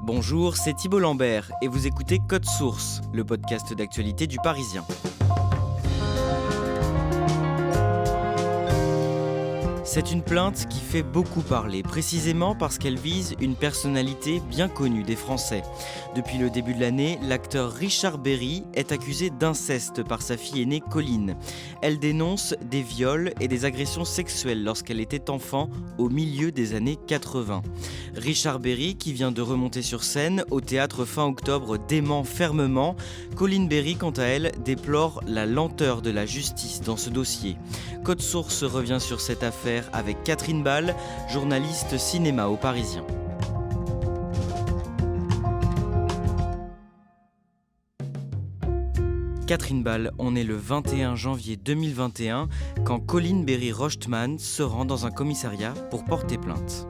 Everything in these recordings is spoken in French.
Bonjour, c'est Thibault Lambert et vous écoutez Code Source, le podcast d'actualité du Parisien. C'est une plainte qui fait beaucoup parler, précisément parce qu'elle vise une personnalité bien connue des Français. Depuis le début de l'année, l'acteur Richard Berry est accusé d'inceste par sa fille aînée Colline. Elle dénonce des viols et des agressions sexuelles lorsqu'elle était enfant au milieu des années 80. Richard Berry, qui vient de remonter sur scène au théâtre fin octobre, dément fermement. Colline Berry, quant à elle, déplore la lenteur de la justice dans ce dossier. Code Source revient sur cette affaire avec Catherine Ball, journaliste cinéma au Parisien. Catherine Ball, on est le 21 janvier 2021 quand Colline Berry Rojtman se rend dans un commissariat pour porter plainte.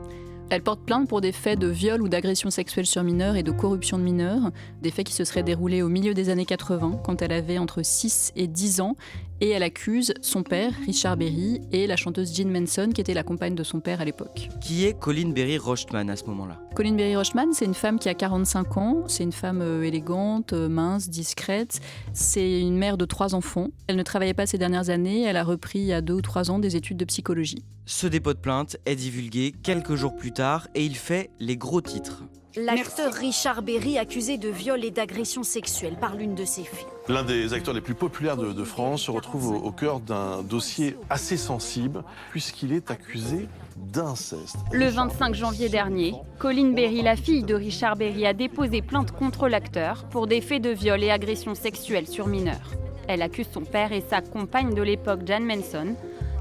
Elle porte plainte pour des faits de viol ou d'agression sexuelle sur mineurs et de corruption de mineurs, des faits qui se seraient déroulés au milieu des années 80, quand elle avait entre 6 et 10 ans, et elle accuse son père, Richard Berry, et la chanteuse Jean Manson, qui était la compagne de son père à l'époque. Qui est Colline Berry Rojtman à ce moment-là ? Colline Berry Rojtman, c'est une femme qui a 45 ans, c'est une femme élégante, mince, discrète, c'est une mère de 3 enfants. Elle ne travaillait pas ces dernières années, elle a repris il y a 2 ou 3 ans des études de psychologie. Ce dépôt de plainte est divulgué quelques jours plus tard et il fait les gros titres. L'acteur Richard Berry accusé de viol et d'agression sexuelle par l'une de ses filles. L'un des acteurs les plus populaires de France se retrouve au cœur d'un dossier assez sensible puisqu'il est accusé d'inceste. Le 25 janvier dernier, Colline Berry, la fille de Richard Berry, a déposé plainte contre l'acteur pour des faits de viol et agression sexuelle sur mineurs. Elle accuse son père et sa compagne de l'époque, Jean Manson,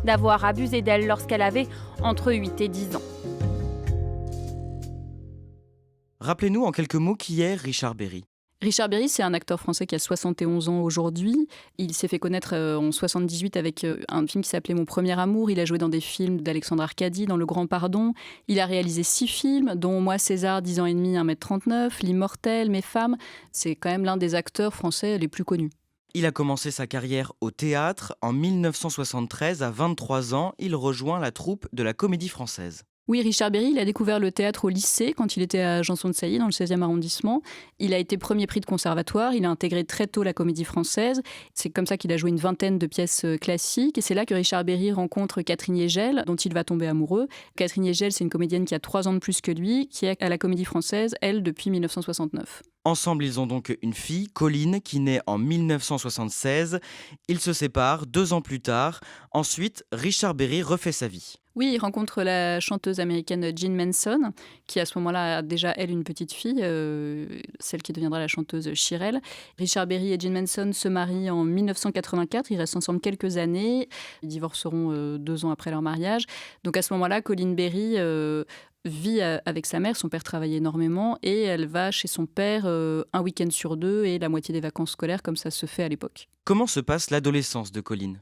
d'avoir abusé d'elle lorsqu'elle avait entre 8 et 10 ans. Rappelez-nous en quelques mots qui est Richard Berry. Richard Berry, c'est un acteur français qui a 71 ans aujourd'hui. Il s'est fait connaître en 78 avec un film qui s'appelait Mon premier amour. Il a joué dans des films d'Alexandre Arcadi, dans Le Grand Pardon. Il a réalisé 6 films, dont Moi César, 10 ans et demi, 1m39, L'Immortel, Mes femmes. C'est quand même l'un des acteurs français les plus connus. Il a commencé sa carrière au théâtre. En 1973, à 23 ans, il rejoint la troupe de la Comédie Française. Oui, Richard Berry, il a découvert le théâtre au lycée quand il était à Janson-de-Sailly, dans le 16e arrondissement. Il a été premier prix de conservatoire, il a intégré très tôt la Comédie Française. C'est comme ça qu'il a joué une vingtaine de pièces classiques. Et c'est là que Richard Berry rencontre Catherine Hegel, dont il va tomber amoureux. Catherine Hegel, c'est une comédienne qui a 3 ans de plus que lui, qui est à la Comédie Française, elle, depuis 1969. Ensemble, ils ont donc une fille, Colline, qui naît en 1976. Ils se séparent 2 ans plus tard. Ensuite, Richard Berry refait sa vie. Oui, il rencontre la chanteuse américaine Jean Manson, qui à ce moment-là a déjà, elle, une petite fille, celle qui deviendra la chanteuse Shirelle. Richard Berry et Jean Manson se marient en 1984, ils restent ensemble quelques années, ils divorceront 2 ans après leur mariage. Donc à ce moment-là, Colline Berry vit avec sa mère, son père travaille énormément, et elle va chez son père un week-end sur 2 et la moitié des vacances scolaires, comme ça se fait à l'époque. Comment se passe l'adolescence de Colline ?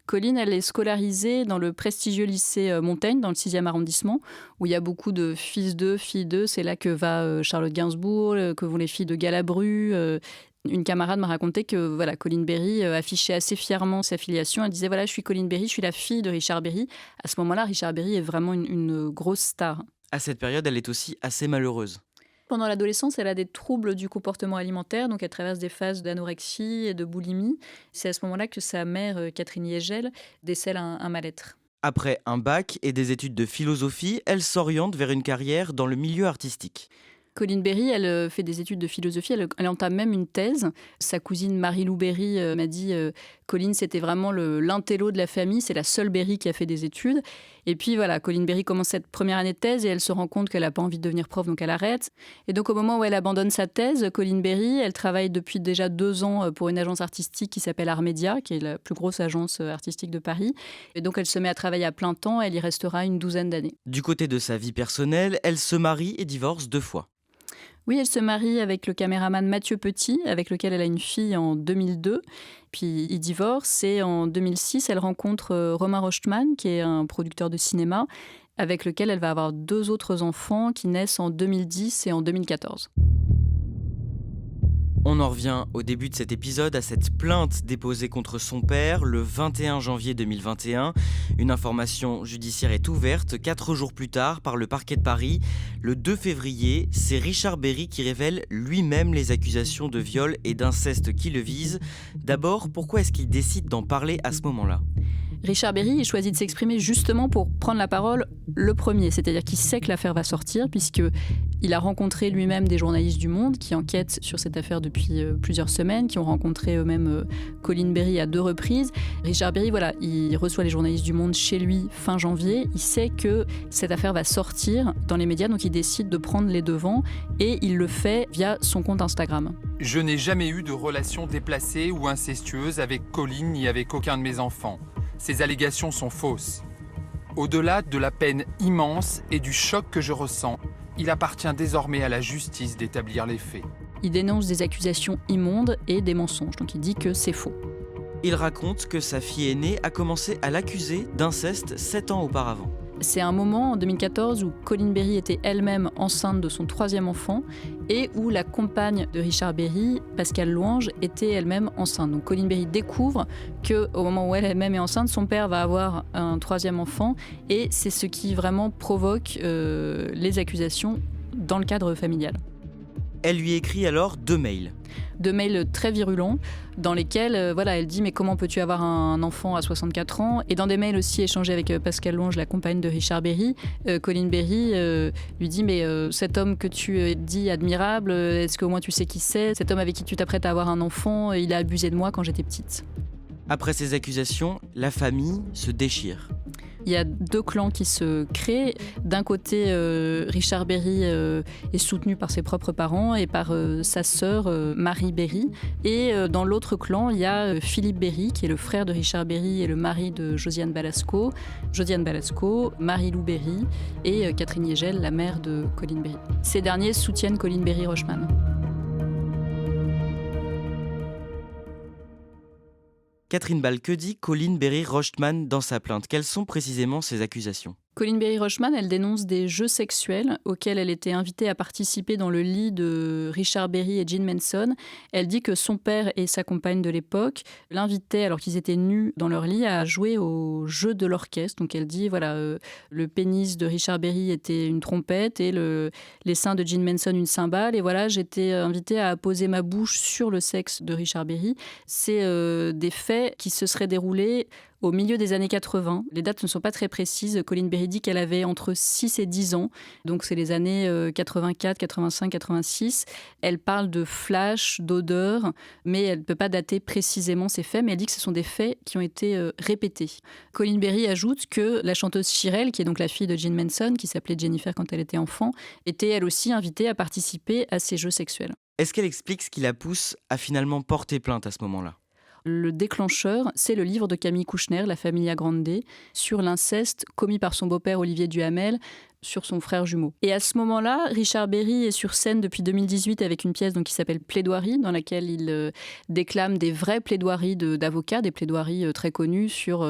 Colline, elle est scolarisée dans le prestigieux lycée Montaigne, dans le 6e arrondissement, où il y a beaucoup de fils d'eux, filles d'eux. C'est là que va Charlotte Gainsbourg, que vont les filles de Galabru. Une camarade m'a raconté que Colline Berry affichait assez fièrement sa filiation. Elle disait, je suis Colline Berry, je suis la fille de Richard Berry. À ce moment-là, Richard Berry est vraiment une grosse star. À cette période, elle est aussi assez malheureuse. Pendant l'adolescence, elle a des troubles du comportement alimentaire, donc elle traverse des phases d'anorexie et de boulimie. C'est à ce moment-là que sa mère, Catherine Hegel, décèle un mal-être. Après un bac et des études de philosophie, elle s'oriente vers une carrière dans le milieu artistique. Colline Berry, elle fait des études de philosophie, elle entame même une thèse. Sa cousine Marie-Lou Berry m'a dit Colline, c'était vraiment l'intello de la famille, c'est la seule Berry qui a fait des études. Et puis Colline Berry commence cette première année de thèse et elle se rend compte qu'elle n'a pas envie de devenir prof, donc elle arrête. Et donc au moment où elle abandonne sa thèse, Colline Berry, elle travaille depuis déjà 2 ans pour une agence artistique qui s'appelle Armédia, qui est la plus grosse agence artistique de Paris. Et donc elle se met à travailler à plein temps, elle y restera une 12aine d'années. Du côté de sa vie personnelle, elle se marie et divorce 2 fois. Oui, elle se marie avec le caméraman Mathieu Petit, avec lequel elle a une fille en 2002. Puis ils divorcent et en 2006, elle rencontre Romain Rojtman, qui est un producteur de cinéma, avec lequel elle va avoir 2 autres enfants qui naissent en 2010 et en 2014. On en revient au début de cet épisode à cette plainte déposée contre son père le 21 janvier 2021. Une information judiciaire est ouverte 4 jours plus tard par le parquet de Paris. Le 2 février, c'est Richard Berry qui révèle lui-même les accusations de viol et d'inceste qui le visent. D'abord, pourquoi est-ce qu'il décide d'en parler à ce moment-là ? Richard Berry choisit de s'exprimer justement pour prendre la parole le premier, c'est-à-dire qu'il sait que l'affaire va sortir puisqu'il a rencontré lui-même des journalistes du Monde qui enquêtent sur cette affaire depuis plusieurs semaines, qui ont rencontré eux-mêmes Colin Berry à 2 reprises. Richard Berry, il reçoit les journalistes du Monde chez lui fin janvier. Il sait que cette affaire va sortir dans les médias, donc il décide de prendre les devants et il le fait via son compte Instagram. Je n'ai jamais eu de relation déplacée ou incestueuse avec Colin ni avec aucun de mes enfants. Ces allégations sont fausses. Au-delà de la peine immense et du choc que je ressens, il appartient désormais à la justice d'établir les faits. Il dénonce des accusations immondes et des mensonges, donc il dit que c'est faux. Il raconte que sa fille aînée a commencé à l'accuser d'inceste 7 ans auparavant. C'est un moment en 2014 où Colin Berry était elle-même enceinte de son 3e enfant et où la compagne de Richard Berry, Pascale Louange, était elle-même enceinte. Donc Colin Berry découvre qu'au moment où elle-même est enceinte, son père va avoir un 3e enfant et c'est ce qui vraiment provoque les accusations dans le cadre familial. Elle lui écrit alors 2 mails. 2 mails très virulents dans lesquels elle dit « Mais comment peux-tu avoir un enfant à 64 ans ?» Et dans des mails aussi échangés avec Pascale Louange, la compagne de Richard Berry, Colin Berry lui dit « Mais cet homme que tu dis admirable, est-ce qu'au moins tu sais qui c'est ? Cet homme avec qui tu t'apprêtes à avoir un enfant, il a abusé de moi quand j'étais petite. » Après ces accusations, la famille se déchire. Il y a 2 clans qui se créent. D'un côté, Richard Berry est soutenu par ses propres parents et par sa sœur Marie Berry. Et dans l'autre clan, il y a Philippe Berry, qui est le frère de Richard Berry et le mari de Josiane Balasco, Marie-Lou Berry et Catherine Yegel, la mère de Colin Berry. Ces derniers soutiennent Colin Berry-Rochman. Catherine Ball, que dit Colin Berry-Rochtman dans sa plainte ? Quelles sont précisément ses accusations ? Colin Berry-Rochman, elle dénonce des jeux sexuels auxquels elle était invitée à participer dans le lit de Richard Berry et Jean Manson. Elle dit que son père et sa compagne de l'époque l'invitaient, alors qu'ils étaient nus dans leur lit, à jouer au jeu de l'orchestre. Donc elle dit, le pénis de Richard Berry était une trompette et les seins de Jean Manson une cymbale. Et j'étais invitée à poser ma bouche sur le sexe de Richard Berry. C'est des faits qui se seraient déroulés au milieu des années 80. Les dates ne sont pas très précises. Colin Berry dit qu'elle avait entre 6 et 10 ans. Donc c'est les années 84, 85, 86. Elle parle de flash, d'odeur, mais elle ne peut pas dater précisément ces faits. Mais elle dit que ce sont des faits qui ont été répétés. Colin Berry ajoute que la chanteuse Shirelle, qui est donc la fille de Jean Manson, qui s'appelait Jennifer quand elle était enfant, était elle aussi invitée à participer à ces jeux sexuels. Est-ce qu'elle explique ce qui la pousse à finalement porter plainte à ce moment-là ? Le déclencheur, c'est le livre de Camille Kouchner, La Familia Grande, sur l'inceste commis par son beau-père Olivier Duhamel sur son frère jumeau. Et à ce moment-là, Richard Berry est sur scène depuis 2018 avec une pièce qui s'appelle Plaidoirie, dans laquelle il déclame des vraies plaidoiries d'avocats, des plaidoiries très connues sur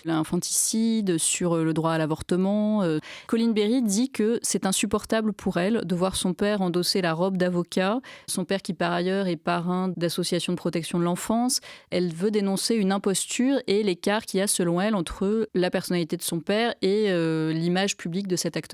l'infanticide, sur le droit à l'avortement. Colin Berry dit que c'est insupportable pour elle de voir son père endosser la robe d'avocat, son père qui par ailleurs est parrain d'associations de protection de l'enfance. Elle veut dénoncer une imposture et l'écart qu'il y a selon elle entre la personnalité de son père et l'image publique de cet acteur.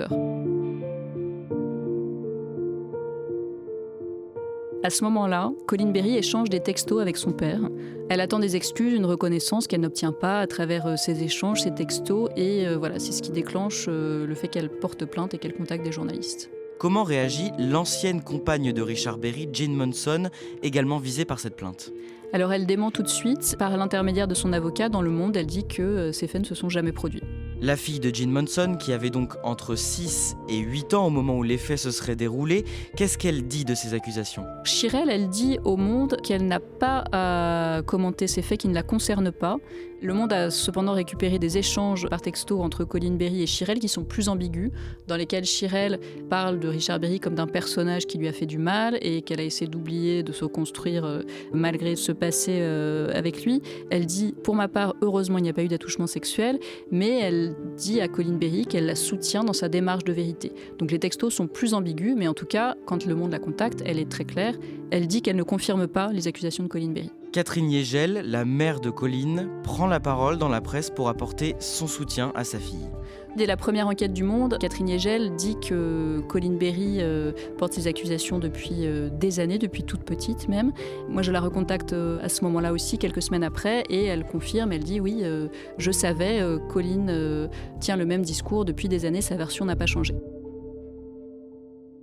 À ce moment-là, Colin Berry échange des textos avec son père. Elle attend des excuses, une reconnaissance qu'elle n'obtient pas à travers ces échanges, ces textos. Et c'est ce qui déclenche le fait qu'elle porte plainte et qu'elle contacte des journalistes. Comment réagit l'ancienne compagne de Richard Berry, Jean Manson, également visée par cette plainte ? Alors elle dément tout de suite. Par l'intermédiaire de son avocat dans Le Monde, elle dit que ces faits ne se sont jamais produits. La fille de Jean Manson, qui avait donc entre 6 et 8 ans au moment où les faits se seraient déroulés, qu'est-ce qu'elle dit de ces accusations ? Shirelle, elle dit au Monde qu'elle n'a pas à commenter ces faits qui ne la concernent pas. Le Monde a cependant récupéré des échanges par texto entre Colin Berry et Shirelle qui sont plus ambigus, dans lesquels Shirelle parle de Richard Berry comme d'un personnage qui lui a fait du mal et qu'elle a essayé d'oublier, de se reconstruire malgré ce passé avec lui. Elle dit, pour ma part, heureusement il n'y a pas eu d'attouchement sexuel, mais elle dit à Colline Berry qu'elle la soutient dans sa démarche de vérité. Donc les textos sont plus ambigus, mais en tout cas, quand Le Monde la contacte, elle est très claire. Elle dit qu'elle ne confirme pas les accusations de Colline Berry. Catherine Yegel, la mère de Colline, prend la parole dans la presse pour apporter son soutien à sa fille. Dès la première enquête du Monde, Catherine Yegel dit que Colline Berry porte ces accusations depuis des années, depuis toute petite même. Moi, je la recontacte à ce moment-là aussi, quelques semaines après, et elle confirme, elle dit oui, je savais, Colline tient le même discours depuis des années, sa version n'a pas changé.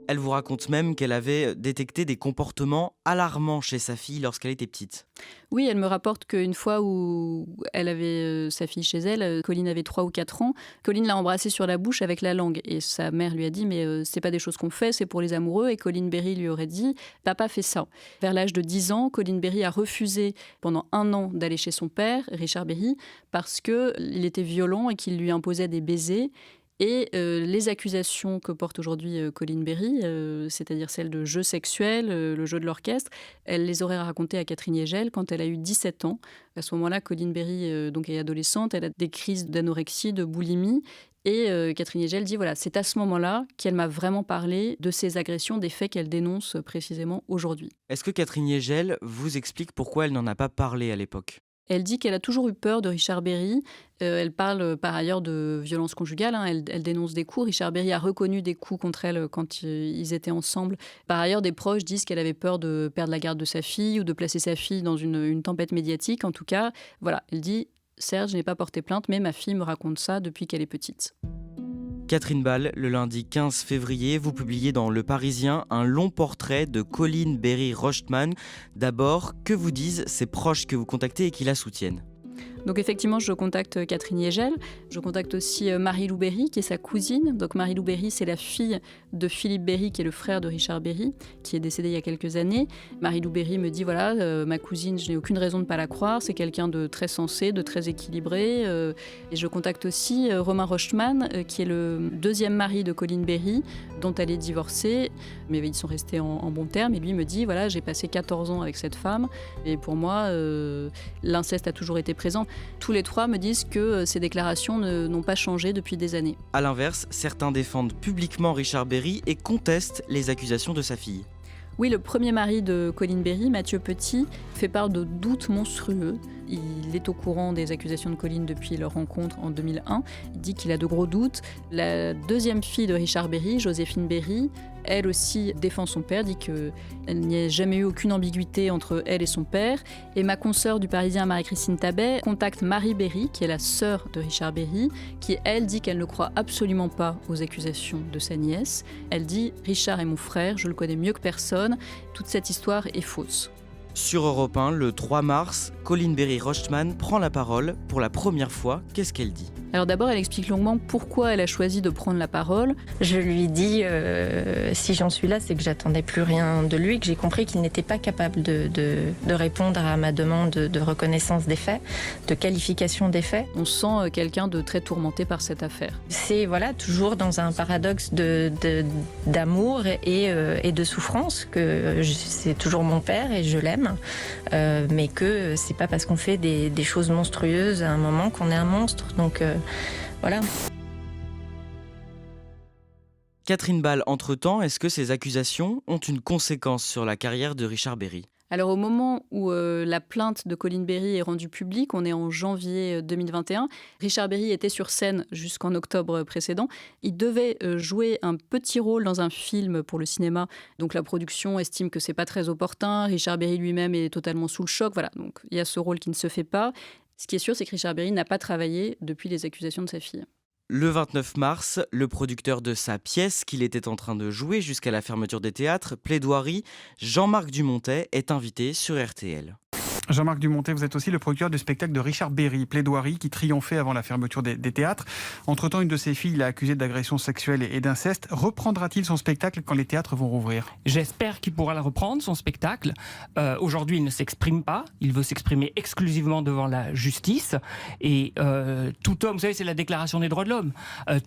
Elle vous raconte même qu'elle avait détecté des comportements alarmants chez sa fille lorsqu'elle était petite. Oui, elle me rapporte qu'une fois où elle avait sa fille chez elle, Colline avait 3 ou 4 ans, Colline l'a embrassée sur la bouche avec la langue. Et sa mère lui a dit « mais c'est pas des choses qu'on fait, c'est pour les amoureux ». Et Colline Berry lui aurait dit « papa fait ça ». Vers l'âge de 10 ans, Colline Berry a refusé pendant 1 an d'aller chez son père, Richard Berry, parce qu'il était violent et qu'il lui imposait des baisers. Et les accusations que porte aujourd'hui Colline Berry, c'est-à-dire celles de jeu sexuel, le jeu de l'orchestre, elle les aurait racontées à Catherine Yegel quand elle a eu 17 ans. À ce moment-là, Colline Berry donc est adolescente, elle a des crises d'anorexie, de boulimie. Et Catherine Yegel dit, voilà, c'est à ce moment-là qu'elle m'a vraiment parlé de ces agressions, des faits qu'elle dénonce précisément aujourd'hui. Est-ce que Catherine Yegel vous explique pourquoi elle n'en a pas parlé à l'époque ? Elle dit qu'elle a toujours eu peur de Richard Berry. Elle parle par ailleurs de violence conjugale. Elle dénonce des coups. Richard Berry a reconnu des coups contre elle quand ils étaient ensemble. Par ailleurs, des proches disent qu'elle avait peur de perdre la garde de sa fille ou de placer sa fille dans une tempête médiatique. En tout cas, voilà, elle dit « Serge, je n'ai pas porté plainte, mais ma fille me raconte ça depuis qu'elle est petite ». Catherine Ball, le lundi 15 février, vous publiez dans Le Parisien un long portrait de Colline Berry Rojtman. D'abord, que vous disent ses proches que vous contactez et qui la soutiennent ? Donc effectivement, je contacte Catherine Yegel. Je contacte aussi Marie-Lou Berry, qui est sa cousine. Donc Marie-Lou Berry, c'est la fille de Philippe Berry, qui est le frère de Richard Berry, qui est décédé il y a quelques années. Marie-Lou Berry me dit, voilà, ma cousine, je n'ai aucune raison de ne pas la croire. C'est quelqu'un de très sensé, de très équilibré. Et je contacte aussi Romain Rojtman, qui est le deuxième mari de Colline Berry, dont elle est divorcée. Mais ils sont restés en bons termes. Et lui me dit, voilà, j'ai passé 14 ans avec cette femme. Et pour moi, l'inceste a toujours été présent. Tous les 3 me disent que ces déclarations n'ont pas changé depuis des années. A l'inverse, certains défendent publiquement Richard Berry et contestent les accusations de sa fille. Oui, le premier mari de Colline Berry, Mathieu Petit, fait part de doutes monstrueux. Il est au courant des accusations de Colline depuis leur rencontre en 2001. Il dit qu'il a de gros doutes. La deuxième fille de Richard Berry, Joséphine Berry, elle aussi défend son père, dit qu'il n'y a jamais eu aucune ambiguïté entre elle et son père. Et ma consoeur du Parisien, Marie-Christine Tabet, contacte Marie Berry, qui est la sœur de Richard Berry, qui, elle, dit qu'elle ne croit absolument pas aux accusations de sa nièce. Elle dit « Richard est mon frère, je le connais mieux que personne. Toute cette histoire est fausse ». Sur Europe 1, le 3 mars, Colline Berry Rojtman prend la parole pour la première fois. Qu'est-ce qu'elle dit ? Alors d'abord, elle explique longuement pourquoi elle a choisi de prendre la parole. Je lui dis, si j'en suis là, c'est que j'attendais plus rien de lui, que j'ai compris qu'il n'était pas capable de répondre à ma demande de reconnaissance des faits, de qualification des faits. On sent quelqu'un de très tourmenté par cette affaire. C'est voilà, toujours dans un paradoxe d'amour et de souffrance, que c'est toujours mon père et je l'aime, mais que c'est pas parce qu'on fait des choses monstrueuses à un moment qu'on est un monstre. Donc voilà. Catherine Ball, entre-temps, est-ce que ces accusations ont une conséquence sur la carrière de Richard Berry ? Alors au moment où la plainte de Colline Berry est rendue publique, on est en janvier 2021, Richard Berry était sur scène jusqu'en octobre précédent. Il devait jouer un petit rôle dans un film pour le cinéma, donc la production estime que c'est pas très opportun. Richard Berry lui-même est totalement sous le choc, voilà, donc il y a ce rôle qui ne se fait pas. Ce qui est sûr, c'est que Richard Berry n'a pas travaillé depuis les accusations de sa fille. Le 29 mars, le producteur de sa pièce qu'il était en train de jouer jusqu'à la fermeture des théâtres, Plaidoirie, Jean-Marc Dumontet, est invité sur RTL. Jean-Marc Dumontet, vous êtes aussi le producteur du spectacle de Richard Berry, Plaidoirie, qui triomphait avant la fermeture des théâtres. Entre-temps, une de ses filles l'a accusé d'agression sexuelle et d'inceste. Reprendra-t-il son spectacle quand les théâtres vont rouvrir ? J'espère qu'il pourra la reprendre, son spectacle. Aujourd'hui, il ne s'exprime pas. Il veut s'exprimer exclusivement devant la justice. Et tout homme, vous savez, c'est la déclaration des droits de l'homme.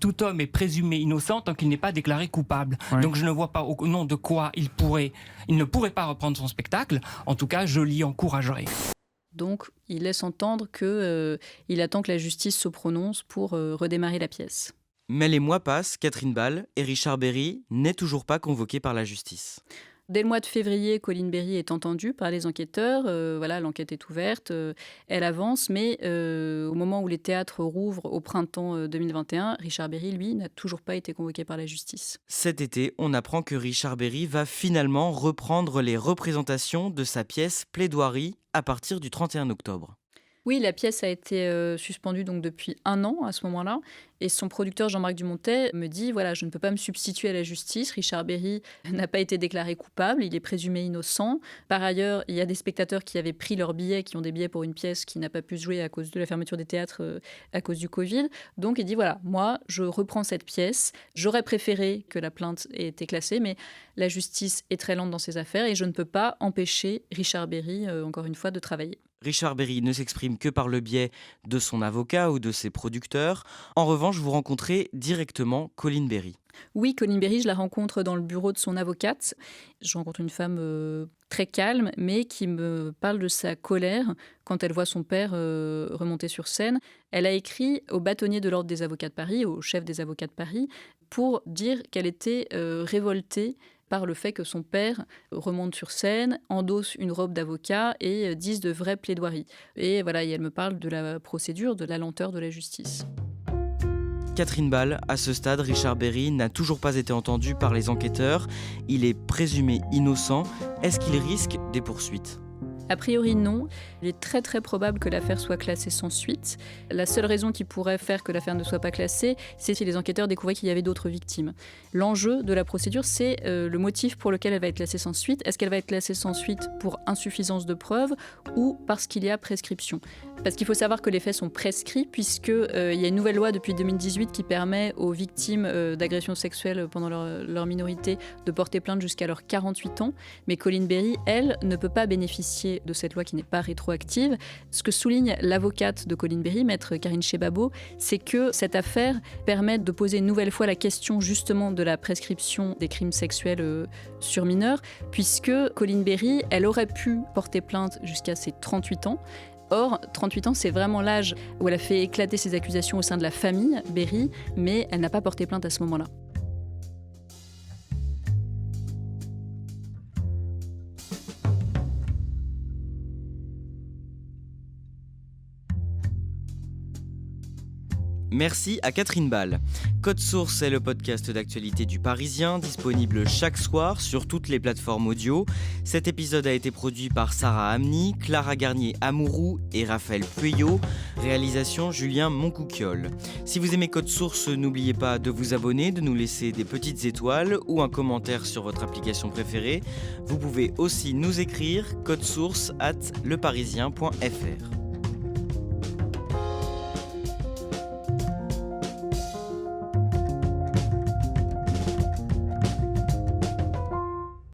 Tout homme est présumé innocent tant qu'il n'est pas déclaré coupable. Oui. Donc je ne vois pas au nom de quoi il ne pourrait pas reprendre son spectacle. En tout cas, je l'y encouragerai. Donc, il laisse entendre qu'il attend que la justice se prononce pour redémarrer la pièce. Mais les mois passent, Catherine Ball, et Richard Berry n'est toujours pas convoqué par la justice. Dès le mois de février, Colline Berry est entendue par les enquêteurs. L'enquête est ouverte, elle avance, mais au moment où les théâtres rouvrent au printemps 2021, Richard Berry, lui, n'a toujours pas été convoqué par la justice. Cet été, on apprend que Richard Berry va finalement reprendre les représentations de sa pièce Plaidoirie à partir du 31 octobre. Oui, la pièce a été suspendue donc depuis 1 an à ce moment-là. Et son producteur Jean-Marc Dumontet me dit, je ne peux pas me substituer à la justice. Richard Berry n'a pas été déclaré coupable, il est présumé innocent. Par ailleurs, il y a des spectateurs qui avaient pris leurs billets, qui ont des billets pour une pièce qui n'a pas pu se jouer à cause de la fermeture des théâtres à cause du Covid. Donc il dit, moi, je reprends cette pièce. J'aurais préféré que la plainte ait été classée, mais la justice est très lente dans ses affaires et je ne peux pas empêcher Richard Berry, encore une fois, de travailler. Richard Berry ne s'exprime que par le biais de son avocat ou de ses producteurs. En revanche, vous rencontrez directement Colline Berry. Oui, Colline Berry, je la rencontre dans le bureau de son avocate. Je rencontre une femme très calme, mais qui me parle de sa colère quand elle voit son père remonter sur scène. Elle a écrit au bâtonnier de l'Ordre des avocats de Paris, au chef des avocats de Paris, pour dire qu'elle était révoltée par le fait que son père remonte sur scène, endosse une robe d'avocat et dise de vraies plaidoiries. Et elle me parle de la procédure, de la lenteur de la justice. Catherine Ball, à ce stade, Richard Berry n'a toujours pas été entendu par les enquêteurs. Il est présumé innocent. Est-ce qu'il risque des poursuites ? A priori, non. Il est très très probable que l'affaire soit classée sans suite. La seule raison qui pourrait faire que l'affaire ne soit pas classée, c'est si les enquêteurs découvraient qu'il y avait d'autres victimes. L'enjeu de la procédure, c'est le motif pour lequel elle va être classée sans suite. Est-ce qu'elle va être classée sans suite pour insuffisance de preuves ou parce qu'il y a prescription ? Parce qu'il faut savoir que les faits sont prescrits puisqu'il y a une nouvelle loi depuis 2018 qui permet aux victimes d'agressions sexuelles pendant leur minorité de porter plainte jusqu'à leurs 48 ans. Mais Colline Berry, elle, ne peut pas bénéficier de cette loi qui n'est pas rétroactive. Ce que souligne l'avocate de Colline Berry, maître Karine Chebabo, c'est que cette affaire permet de poser une nouvelle fois la question justement de la prescription des crimes sexuels sur mineurs, puisque Colline Berry, elle aurait pu porter plainte jusqu'à ses 38 ans. Or, 38 ans, c'est vraiment l'âge où elle a fait éclater ses accusations au sein de la famille Berry, mais elle n'a pas porté plainte à ce moment-là. Merci à Catherine Ball. Code Source est le podcast d'actualité du Parisien, disponible chaque soir sur toutes les plateformes audio. Cet épisode a été produit par Sarah Amni, Clara Garnier-Amouroux et Raphaël Pueyo. Réalisation Julien Moncouquiol. Si vous aimez Code Source, n'oubliez pas de vous abonner, de nous laisser des petites étoiles ou un commentaire sur votre application préférée. Vous pouvez aussi nous écrire codesource@leparisien.fr.